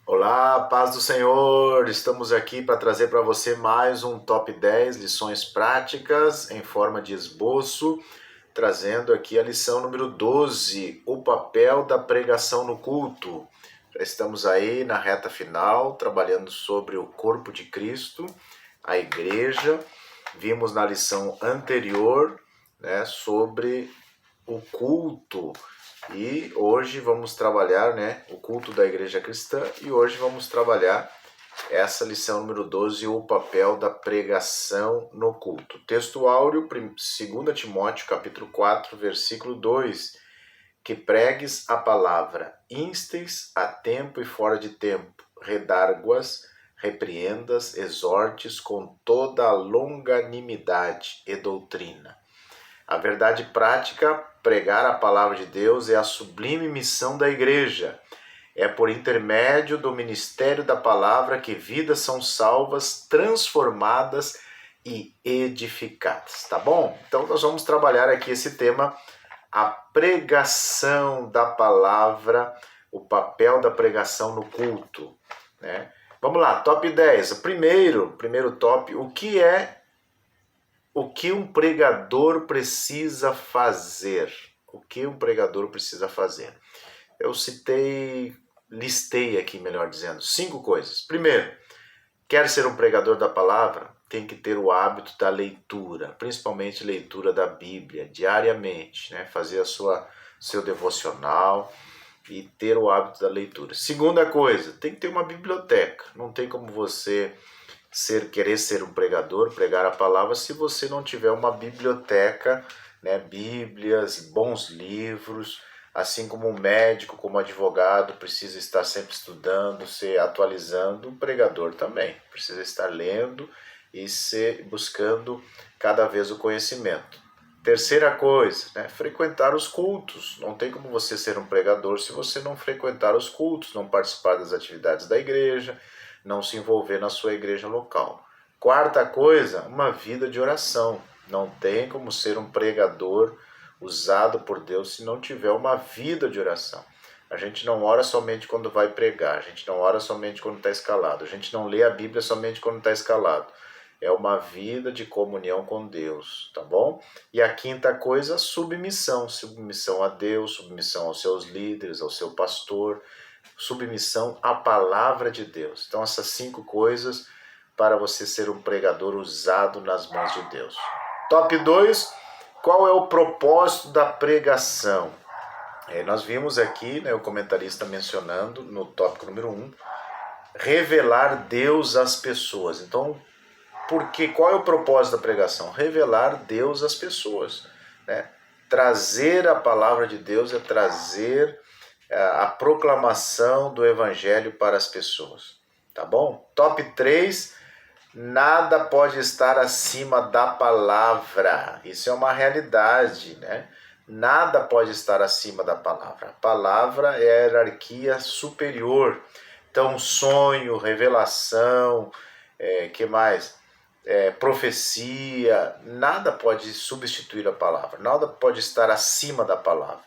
Olá, paz do Senhor! Estamos aqui para trazer para você mais um Top 10 lições práticas em forma de esboço, trazendo aqui a lição número 12, o papel da pregação no culto. Já estamos aí na reta final, trabalhando sobre o corpo de Cristo, a igreja. Vimos na lição anterior, sobre o culto. E hoje vamos trabalhar, o culto da igreja cristã, e hoje vamos trabalhar essa lição número 12, o papel da pregação no culto. Texto áureo, 2 Timóteo, capítulo 4, versículo 2, que pregues a palavra, instes a tempo e fora de tempo, redarguas, repreendas, exortes com toda a longanimidade e doutrina. A verdade prática, pregar a palavra de Deus, é a sublime missão da igreja. É por intermédio do ministério da palavra que vidas são salvas, transformadas e edificadas, tá bom? Então nós vamos trabalhar aqui esse tema, a pregação da palavra, o papel da pregação no culto, né? Vamos lá, top 10. Primeiro top, o que um pregador precisa fazer? O que um pregador precisa fazer? Eu listei aqui, melhor dizendo, 5 coisas. Primeiro, quer ser um pregador da palavra? Tem que ter o hábito da leitura, principalmente leitura da Bíblia, diariamente, né? Fazer seu devocional e ter o hábito da leitura. Segunda coisa, tem que ter uma biblioteca. Não tem como você querer ser um pregador, pregar a palavra, se você não tiver uma biblioteca, Bíblias, bons livros, assim como um médico, como um advogado, precisa estar sempre estudando, se atualizando, um pregador também precisa estar lendo e buscando cada vez o conhecimento. Terceira coisa, frequentar os cultos. Não tem como você ser um pregador se você não frequentar os cultos, não participar das atividades da igreja, não se envolver na sua igreja local. Quarta coisa, uma vida de oração. Não tem como ser um pregador usado por Deus se não tiver uma vida de oração. A gente não ora somente quando vai pregar, a gente não ora somente quando está escalado, a gente não lê a Bíblia somente quando está escalado. É uma vida de comunhão com Deus, tá bom? E a quinta coisa, submissão. Submissão a Deus, submissão aos seus líderes, ao seu pastor, submissão à palavra de Deus. Então, essas 5 coisas para você ser um pregador usado nas mãos de Deus. Top 2, qual é o propósito da pregação? Nós vimos aqui, o comentarista mencionando no tópico número 1, revelar Deus às pessoas. Então, qual é o propósito da pregação? Revelar Deus às pessoas. Trazer a palavra de Deus é trazer a proclamação do evangelho para as pessoas, tá bom? Top 3, nada pode estar acima da palavra. Isso é uma realidade, Nada pode estar acima da palavra. A palavra é a hierarquia superior. Então, sonho, revelação, que mais? Profecia, nada pode substituir a palavra, nada pode estar acima da palavra.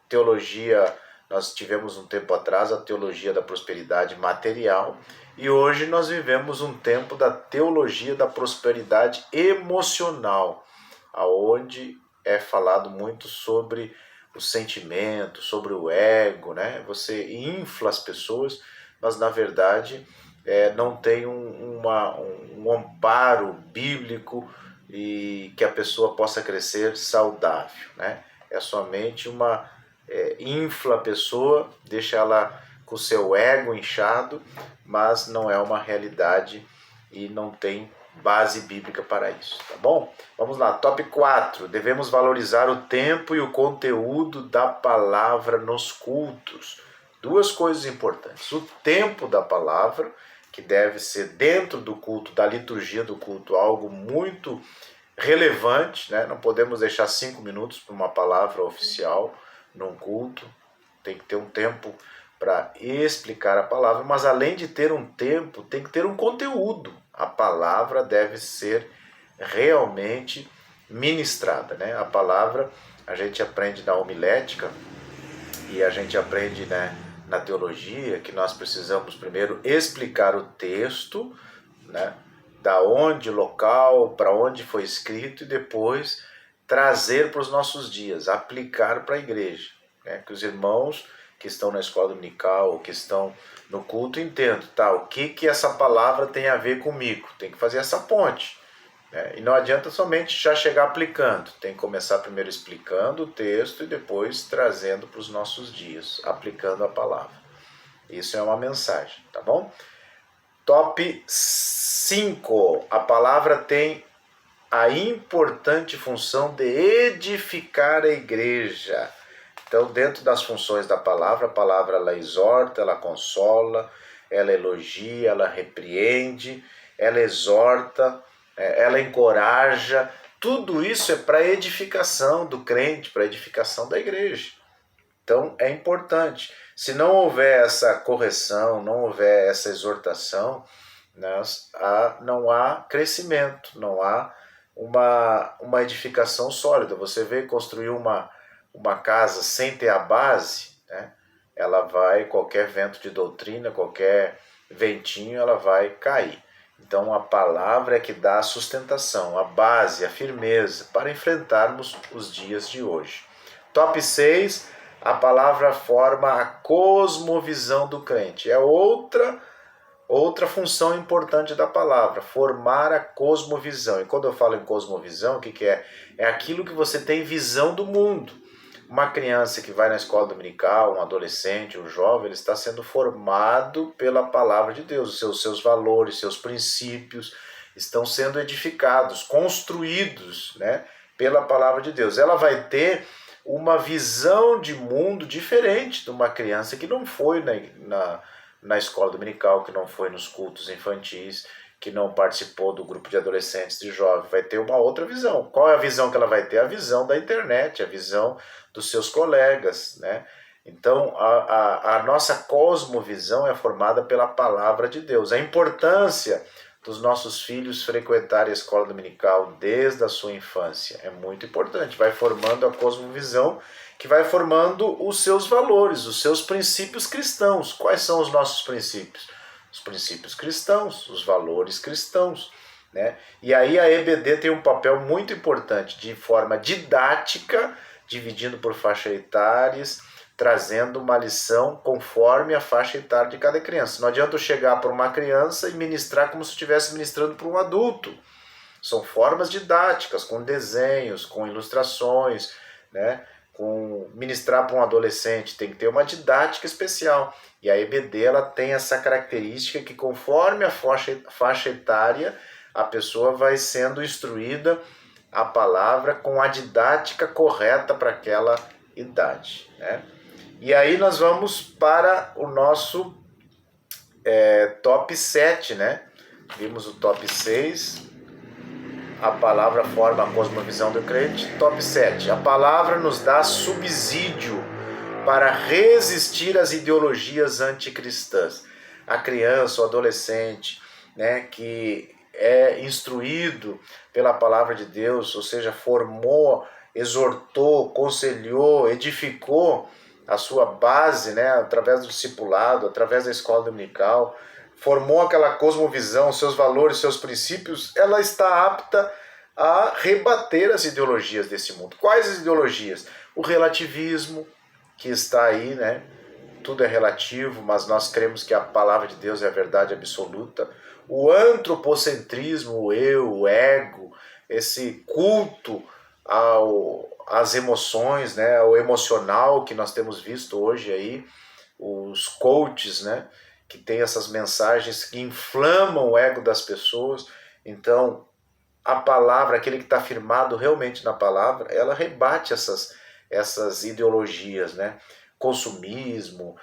Teologia, nós tivemos um tempo atrás a teologia da prosperidade material e hoje nós vivemos um tempo da teologia da prosperidade emocional, aonde é falado muito sobre o sentimento, sobre o ego, Você infla as pessoas, mas na verdade não tem um amparo bíblico e que a pessoa possa crescer saudável, É somente infla a pessoa, deixa ela com o seu ego inchado, mas não é uma realidade e não tem base bíblica para isso, tá bom? Vamos lá, top 4. Devemos valorizar o tempo e o conteúdo da palavra nos cultos. 2 coisas importantes. O tempo da palavra, que deve ser dentro do culto, da liturgia do culto, algo muito relevante, Não podemos deixar 5 minutos para uma palavra oficial num culto. Tem que ter um tempo para explicar a palavra, mas além de ter um tempo, tem que ter um conteúdo. A palavra deve ser realmente ministrada, A palavra a gente aprende na homilética e a gente aprende, na teologia que nós precisamos primeiro explicar o texto, né? Da onde, local, para onde foi escrito, e depois trazer para os nossos dias, aplicar para a igreja, né? Que os irmãos que estão na escola dominical ou que estão no culto entendam, tá? O que essa palavra tem a ver comigo? Tem que fazer essa ponte, né? E não adianta somente já chegar aplicando, tem que começar primeiro explicando o texto e depois trazendo para os nossos dias, aplicando a palavra. Isso é uma mensagem, tá bom? Top 5. A palavra tem a importante função de edificar a igreja. Então, dentro das funções da palavra, a palavra ela exorta, ela consola, ela elogia, ela repreende, ela exorta, ela encoraja. Tudo isso é para edificação do crente, para edificação da igreja. Então, é importante. Se não houver essa correção, não houver essa exortação, não há crescimento, não há uma edificação sólida. Você vê construir uma casa sem ter a base, né? Ela vai, qualquer vento de doutrina, qualquer ventinho, ela vai cair. Então a palavra é que dá a sustentação, a base, a firmeza para enfrentarmos os dias de hoje. Top 6, a palavra forma a cosmovisão do crente. É outra função importante da palavra, formar a cosmovisão. E quando eu falo em cosmovisão, o que é? É aquilo que você tem visão do mundo. Uma criança que vai na escola dominical, um adolescente, um jovem, ele está sendo formado pela palavra de Deus. Os seus valores, seus princípios estão sendo edificados, construídos, né, pela palavra de Deus. Ela vai ter uma visão de mundo diferente de uma criança que não foi na escola dominical, que não foi nos cultos infantis, que não participou do grupo de adolescentes, de jovens. Vai ter uma outra visão. Qual é a visão que ela vai ter? A visão da internet, a visão dos seus colegas, né? Então, a nossa cosmovisão é formada pela palavra de Deus. A importância dos nossos filhos frequentarem a escola dominical desde a sua infância é muito importante. Vai formando a cosmovisão, que vai formando os seus valores, os seus princípios cristãos. Quais são os nossos princípios? Os princípios cristãos, os valores cristãos, né? E aí a EBD tem um papel muito importante de forma didática, dividindo por faixa etárias, trazendo uma lição conforme a faixa etária de cada criança. Não adianta eu chegar para uma criança e ministrar como se estivesse ministrando para um adulto. São formas didáticas, com desenhos, com ilustrações, né? Com ministrar para um adolescente tem que ter uma didática especial. E a EBD ela tem essa característica que conforme a faixa etária, a pessoa vai sendo instruída a palavra com a didática correta para aquela idade, né? E aí nós vamos para o nosso top 7, né? Vimos o top 6, a palavra forma a cosmovisão do crente. Top 7, a palavra nos dá subsídio para resistir às ideologias anticristãs. A criança, o adolescente, né, que é instruído pela palavra de Deus, ou seja, formou, exortou, conselhou, edificou a sua base, né, através do discipulado, através da escola dominical, formou aquela cosmovisão, seus valores, seus princípios, ela está apta a rebater as ideologias desse mundo. Quais as ideologias? O relativismo, que está aí, né? Tudo é relativo, mas nós cremos que a palavra de Deus é a verdade absoluta. O antropocentrismo, o eu, o ego, esse culto às emoções, né? O emocional que nós temos visto hoje aí, os coaches, né? Que tem essas mensagens que inflamam o ego das pessoas. Então, a palavra, aquele que está firmado realmente na palavra, ela rebate essas ideologias, né? Consumismo,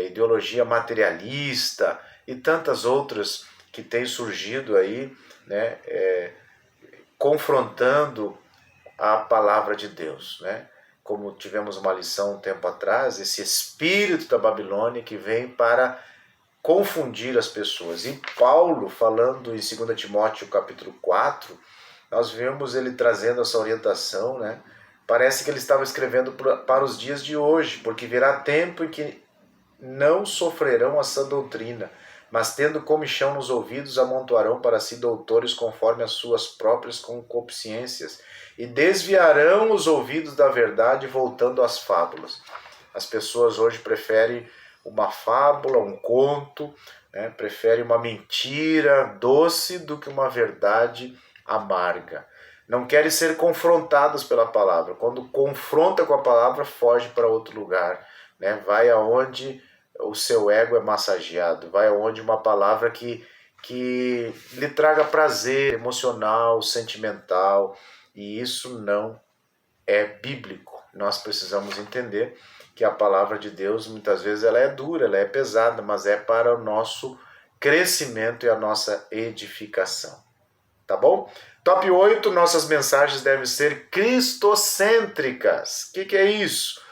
ideologia materialista e tantas outras que têm surgido aí, né? Confrontando a palavra de Deus, né? Como tivemos uma lição um tempo atrás, esse espírito da Babilônia que vem para confundir as pessoas. E Paulo, falando em 2 Timóteo capítulo 4, nós vemos ele trazendo essa orientação, né? Parece que ele estava escrevendo para os dias de hoje, porque virá tempo em que não sofrerão a sã doutrina, mas tendo comichão nos ouvidos, amontoarão para si doutores conforme as suas próprias concupiscências, e desviarão os ouvidos da verdade, voltando às fábulas. As pessoas hoje preferem uma fábula, um conto, né? Preferem uma mentira doce do que uma verdade amarga. Não querem ser confrontados pela palavra. Quando confronta com a palavra, foge para outro lugar, né? Vai aonde o seu ego é massageado, vai aonde uma palavra que lhe traga prazer emocional, sentimental, e isso não é bíblico. Nós precisamos entender que a palavra de Deus, muitas vezes, ela é dura, ela é pesada, mas é para o nosso crescimento e a nossa edificação. Tá bom? Top 8, nossas mensagens devem ser cristocêntricas. O que é isso?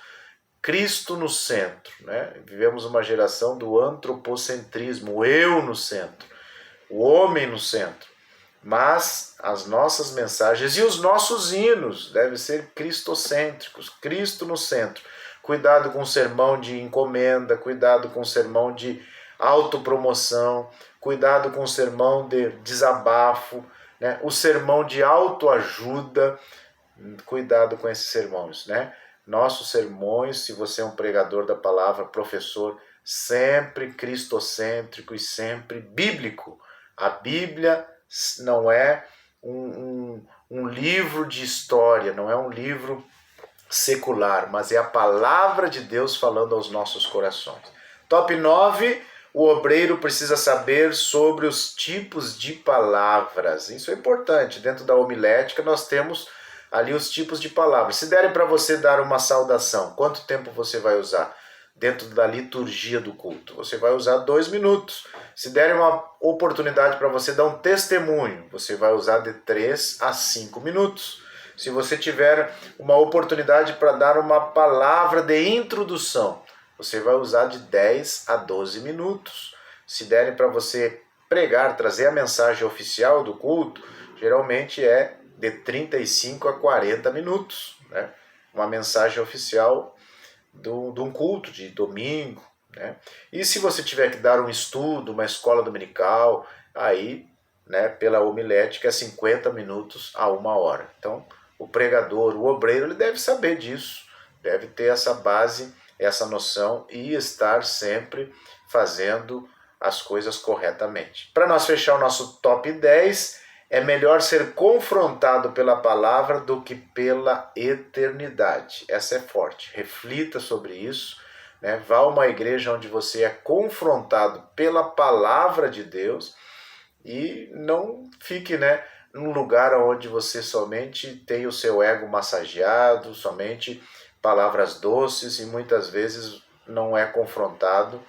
Cristo no centro, né? Vivemos uma geração do antropocentrismo, o eu no centro, o homem no centro. Mas as nossas mensagens e os nossos hinos devem ser cristocêntricos, Cristo no centro. Cuidado com o sermão de encomenda, cuidado com o sermão de autopromoção, cuidado com o sermão de desabafo, né? O sermão de autoajuda, cuidado com esses sermões, né? Nossos sermões, se você é um pregador da palavra, professor, sempre cristocêntrico e sempre bíblico. A Bíblia não é um livro de história, não é um livro secular, mas é a palavra de Deus falando aos nossos corações. Top 9, o obreiro precisa saber sobre os tipos de palavras. Isso é importante. Dentro da homilética nós temos ali os tipos de palavras. Se derem para você dar uma saudação, quanto tempo você vai usar? Dentro da liturgia do culto, você vai usar 2 minutos. Se derem uma oportunidade para você dar um testemunho, você vai usar de 3 a 5 minutos. Se você tiver uma oportunidade para dar uma palavra de introdução, você vai usar de 10 a 12 minutos. Se derem para você pregar, trazer a mensagem oficial do culto, geralmente é de 35 a 40 minutos, né? Uma mensagem oficial de um culto de domingo, né? E se você tiver que dar um estudo, uma escola dominical, aí, né, pela homilética é 50 minutos a 1 hora. Então, o pregador, o obreiro, ele deve saber disso, deve ter essa base, essa noção e estar sempre fazendo as coisas corretamente. Para nós fechar o nosso top 10, é melhor ser confrontado pela palavra do que pela eternidade. Essa é forte. Reflita sobre isso, né? Vá a uma igreja onde você é confrontado pela palavra de Deus e não fique, né, num lugar onde você somente tem o seu ego massageado, somente palavras doces e muitas vezes não é confrontado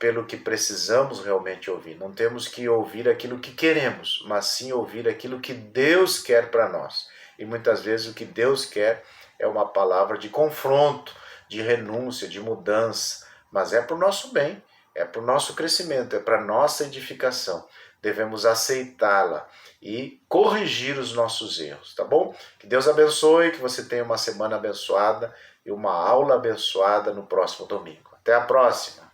pelo que precisamos realmente ouvir. Não temos que ouvir aquilo que queremos, mas sim ouvir aquilo que Deus quer para nós. E muitas vezes o que Deus quer é uma palavra de confronto, de renúncia, de mudança, mas é para o nosso bem, é para o nosso crescimento, é para a nossa edificação. Devemos aceitá-la e corrigir os nossos erros, tá bom? Que Deus abençoe, que você tenha uma semana abençoada e uma aula abençoada no próximo domingo. Até a próxima!